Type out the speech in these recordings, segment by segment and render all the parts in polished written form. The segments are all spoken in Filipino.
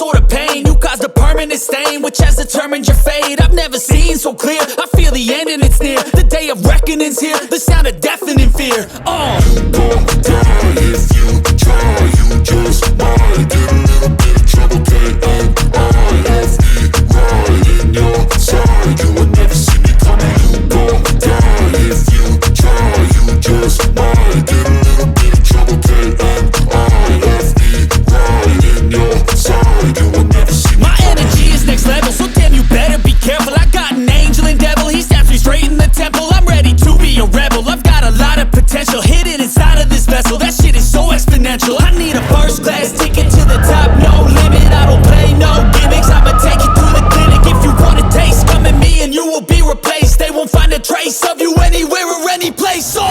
sort of pain. You caused a permanent stain, which has determined your fate. I've never seen so clear, I feel the end and it's near. The day of reckoning's here, the sound of deafening fear. You gon' die if you try, you just might get a little bit of trouble, K-N-I-F-E, right in your side, you will never see me coming. You gon' die if you try, you just might get a little bit of trouble, K-N-I-F-E, right in your side, you will never see me My coming. energy is next level, so damn you better be careful. I got an angel and devil, he stabs me straight in the temple. I'm ready to be a rebel, I've got a lot of potential hidden inside of this vessel. That shit is so exponential. I need a first class ticket to the top, no limit. I don't play no gimmicks, I'ma take you through the clinic. If you want a taste, come at me and you will be replaced. They won't find a trace of you anywhere or any place. You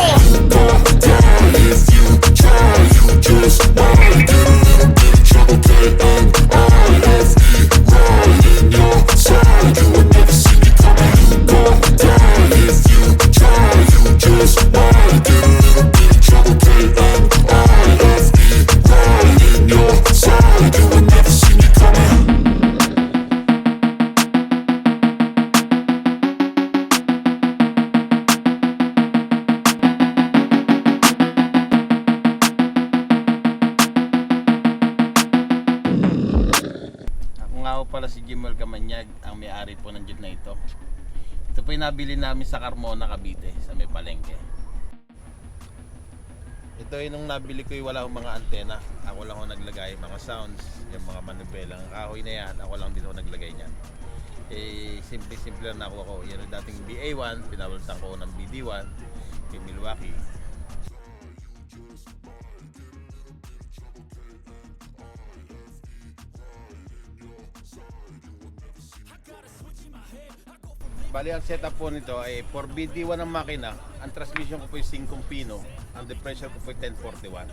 gon' die if you try, you just might get a little bit of trouble, K-N-I-F-E, right in your side, you will never see me coming. You gon' die if you try, you just might get a little bit of trouble, K-N-I-F-E, right in your side, you will never see me coming. Ako nga po pala si Jimel Camanyag, ang may-ari po ng jeep na ito. Ito po yung nabili namin sa Carmona, Cavite, sa may palengke. Ito ay nung nabili ko yung wala akong mga antena. Ako lang ako naglagay, mga sounds, yung mga manubelang kahoy na yan, ako lang din ako naglagay niyan. Simple lang ako. Yan ang dating BA1, pinabalitan ko ng BD1, yung Milwaukee. Bali ang setup po nito ay for BD1 ang makina. Ang transmission ko po yung 5 pino. Ang depressor ko po yung 1041.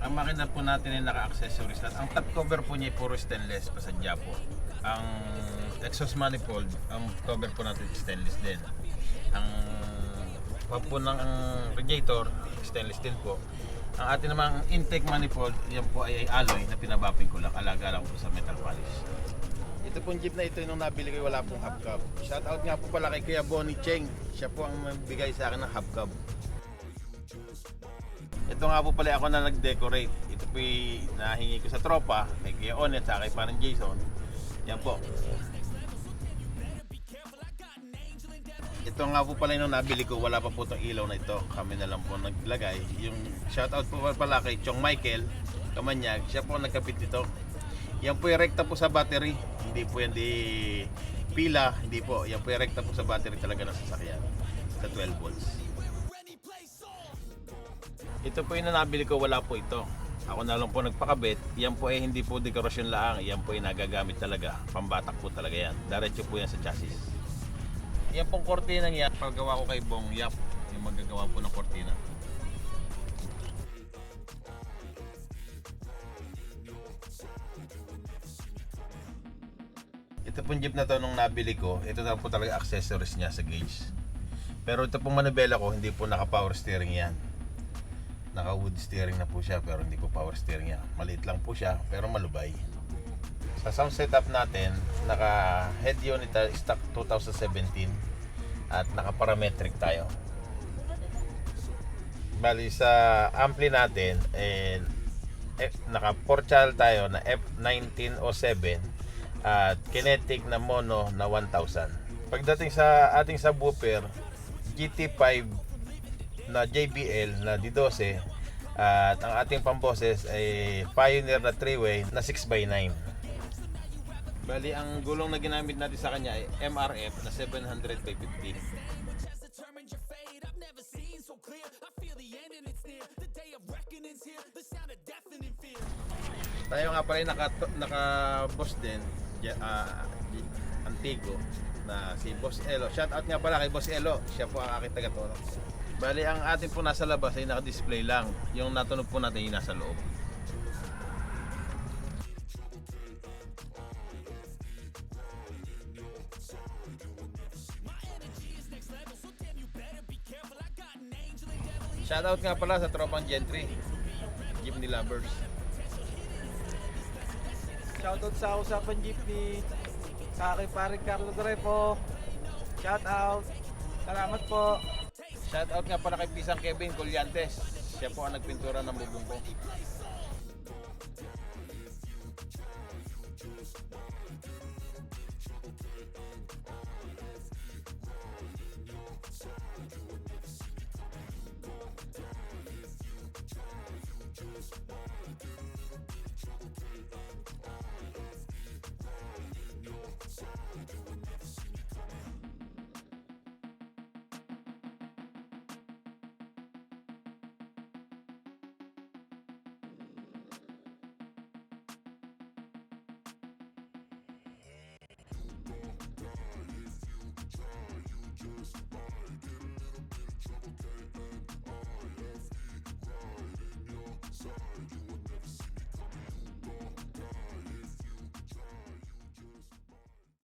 Ang makina po natin ay naka-accessories lahat. Ang top cover po niya ay puro stainless, pasadya po. Ang exhaust manifold, ang cover po natin stainless din. Ang pump po ng radiator, stainless din po. Ang atin namang intake manifold, yan po ay alloy na pinabaping ko lang. Alaga lang po sa metal polish. Ito pong jeep na ito nung nabili ko wala pong hubcap. Shout out nga po pala kay Kuya Bonnie Cheng. Siya po ang magbigay sa akin ng hubcap. Ito nga po pala ako na nag-decorate. Ito po yung nahingi ko sa tropa kay Kuya Onet sa kay parang Jason. Yan po. Ito nga po pala yung nabili ko, wala pa po itong ilaw na ito. Kami na lang po naglagay. Yung shout out po pala kay Chong Michael Camanyag. Siya po ang nagkapit nito. Yan po yung rekta po sa battery. Hindi po yan di pila. Hindi po. Yan po yung rekta po sa battery talaga ng sasakyan. Sa 12 volts. Ito po yung nabili ko, wala po ito. Ako na lang po nagpakabit. Yan po ay hindi po dekorasyon lang. Yan po ay nagagamit talaga. Pambatak po talaga yan. Diretso po yan sa chassis. Yan pong kortina niya. Paggawa ko kay Bong Yap. Yung magagawa po ng kortina. Ito pong jeep na to nung nabili ko, ito na po talaga accessories niya sa gauge. Pero ito pong manubela ko, hindi po naka power steering yan. Naka wood steering na po siya, pero hindi po power steering yan. Maliit lang po siya, pero malubay. Sa sound setup natin, naka head unit stock 2017 at naka parametric tayo. Bali sa ampli natin, naka 4 channel tayo na F1907 at kinetic na mono na 1000. Pagdating sa ating subwoofer, GT5 na JBL na D12 at ang ating pamboses ay Pioneer na 3-way na 6x9. Bali ang gulong na ginamit natin sa kanya ay MRF na 700/15. Tayo nga pala naka boss din, Antigo na si Boss Elo. Shout out nga pala kay Boss Elo. Siya po ang aking taga-tono. Bali ang atin po nasa labas ay naka-display lang. Yung natunog po natin yung nasa loob. Shout out nga pala sa tropang Gentry, Jeepney Lovers. Shoutout sa Usapan Jeepney. Sa aking paring Carlo Grepo. Shoutout. Salamat po. Shoutout nga pala kay Pisang Kevin Colyantes. Siya po ang nagpintura ng bubong ko.